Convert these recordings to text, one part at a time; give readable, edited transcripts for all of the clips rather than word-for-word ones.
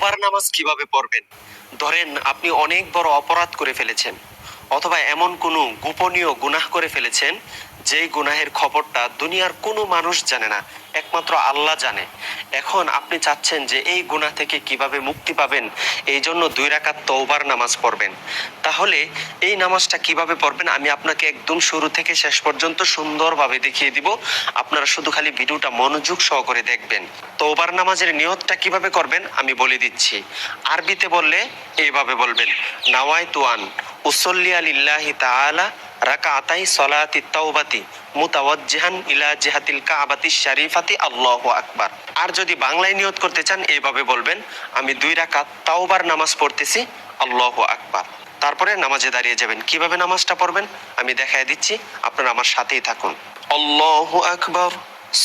তওবার নামাজ কিভাবে পড়বেন? ধরেন আপনি অনেক বড় অপরাধ করে ফেলেছেন, অথবা এমন কোনো গোপনীয় গুনাহ করে ফেলেছেন যেই গুনাহের খবরটা দুনিয়ার কোনো মানুষ জানে না, একমাত্র আল্লাহ জানে। এখন আপনি চাচ্ছেন যে এই গুনাহ থেকে কিভাবে মুক্তি পাবেন, এই জন্য 2 রাকাত তওবার নামাজ পড়বেন। তাহলে এই নামাজটা কিভাবে পড়বেন আমি আপনাকে একদম শুরু থেকে শেষ পর্যন্ত সুন্দরভাবে দেখিয়ে দিব। আপনারা শুধু খালি ভিডিওটা মনোযোগ সহকারে দেখবেন। তওবার নামাজের নিয়তটা কিভাবে করবেন আমি বলে দিচ্ছি। আরবিতে বললে এইভাবে বলবেন, নাওয়াইতু আন উসল্লিয়া লিল্লাহি তাআলা রাকাতাই সলাতি তাওবাতি মুতাওয়াজ্জিহান ইলা জিহাতিল কাবাতিশ শরীফাতি আল্লাহু আকবার। আর যদি বাংলায় নিয়ত করতে চান এইভাবে বলবেন, আমি 2 রাকাত তাওবার নামাজ পড়তেছি, আল্লাহু আকবার। তারপরে নামাজে দাঁড়িয়ে যাবেন। কিভাবে নামাজটা পড়বেন আমি দেখায় দিচ্ছি, আপনারা আমার সাথেই থাকুন। আল্লাহু আকবার,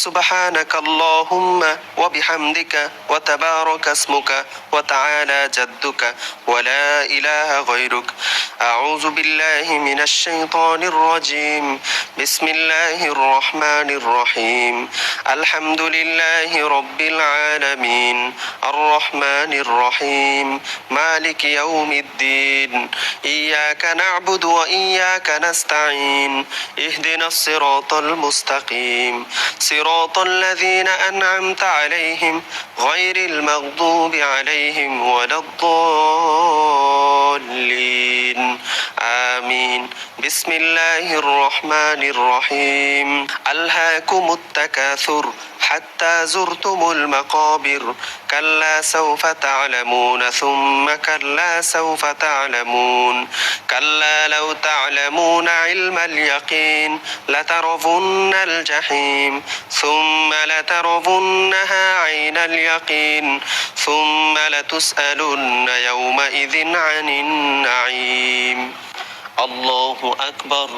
سبحانك اللهم وبحمدك وتبارك اسمك وتعالى جدك ولا إله غيرك. أعوذ بالله من الشيطان الرجيم. بسم الله الرحمن الرحيم. الحمد لله رب العالمين الرحمن الرحيم مالك يوم الدين. إياك نعبد وإياك نستعين. اهدنا الصراط المستقيم صراط الذين أنعمت عليهم غير المغضوب عليهم ولا الضالين آمين. بسم الله الرحمن الرحيم. ألهاكم التكاثر حتى زرتم المقابر كلا سوف تعلمون ثم كلا سوف تعلمون كلا لو تعلمون علم اليقين لترون الجحيم ثم لترونها عين اليقين ثم لتسألن يومئذ عن النعيم. الله أكبر.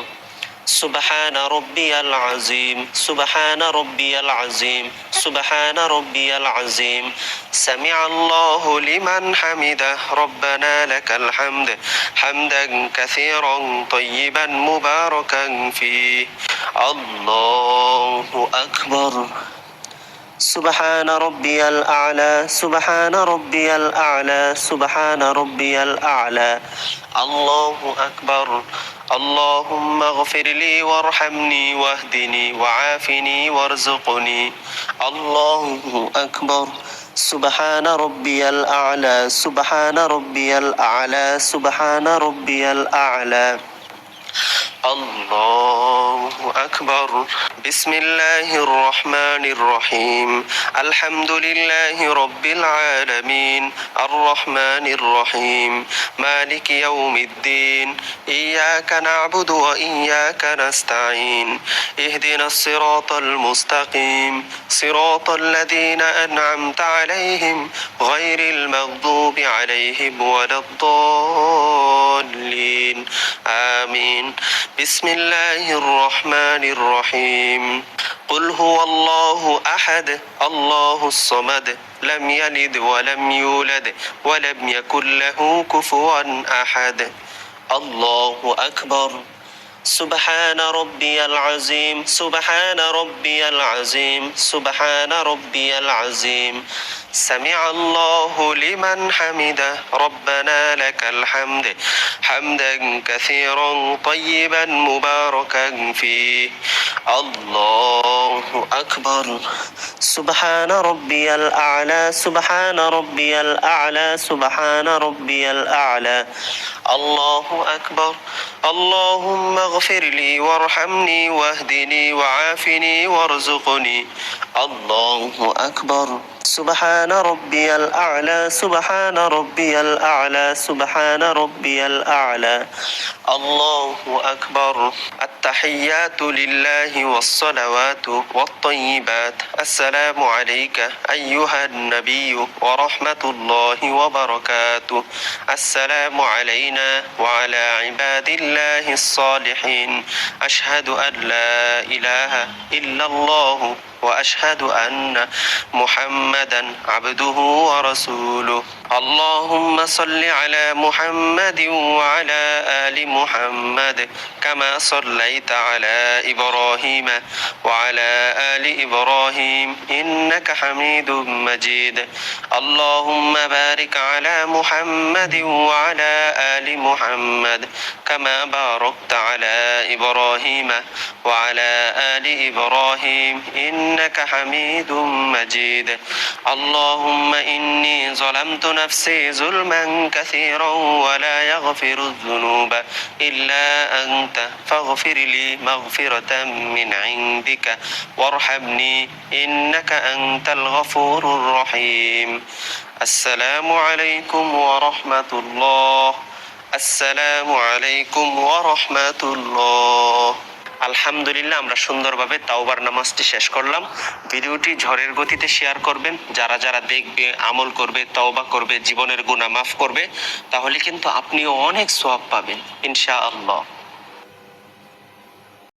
سبحان ربي العظيم سبحان ربي العظيم سبحان ربي العظيم. سمع الله لمن حمده ربنا لك الحمد حمدا كثيرا طيبا مباركا فيه. الله أكبر. سبحان ربي الأعلى سبحان ربي الأعلى سبحان ربي الأعلى. الله أكبر. اللهم اغفر لي وارحمني واهدني وعافني وارزقني. الله أكبر. سبحان ربي الأعلى سبحان ربي الأعلى سبحان ربي الأعلى. الله أكبر. بسم الله الرحمن الرحيم. الحمد لله رب العالمين الرحمن الرحيم مالك يوم الدين. إياك نعبد وإياك نستعين. اهدنا الصراط المستقيم صراط الذين أنعمت عليهم غير المغضوب عليهم ولا الضالين آمين. بسم الله الرحمن الرحيم. قل هو الله أحد الله الصمد لم يلد ولم يولد ولم يكن له كفوا أحد. الله أكبر. سبحان ربي العظيم سبحان ربي العظيم سبحان ربي العظيم. سمع الله لمن حمده ربنا لك الحمد حمدا كثيرا طيبا مباركا فيه. الله أكبر. سبحان ربي الأعلى سبحان ربي الأعلى سبحان ربي الأعلى. الله أكبر. اللهم اغفر لي وارحمني واهدني وعافني وارزقني. الله أكبر. سبحان ربي الأعلى سبحان ربي الأعلى سبحان ربي الأعلى. الله أكبر. التحيات لله والصلوات والطيبات. السلام عليك أيها النبي ورحمة الله وبركاته. السلام علينا وعلى عباد الله الصالحين. أشهد أن لا إله إلا الله وأشهد أن محمدا عبده ورسوله اللهم صل على محمد وعلى آل محمد كما صليت على إبراهيم وعلى آل إبراهيم إنك حميد مجيد اللهم بارك على محمد وعلى آل محمد كما باركت على إبراهيم وعلى آل إبراهيم إنك حميد مجيد اللهم إني ظلمت نفسي ظلما كثيرا ولا يغفر الذنوب إلا أنت فاغفر لي مغفرة من عندك وارحمني إنك أنت الغفور الرحيم السلام عليكم ورحمة الله আসসালামু আলাইকুম ওয়া রাহমাতুল্লাহ। আলহামদুলিল্লাহ, আমরা সুন্দরভাবে তাওবার নামাজটি শেষ করলাম। ভিডিওটি ঝড়ের গতিতে শেয়ার করবেন। যারা যারা দেখবে, আমল করবে, তওবা করবে, জীবনের গুনাহ মাফ করবে, তাহলে কিন্তু আপনিও অনেক সওয়াব পাবেন ইনশাআল্লাহ।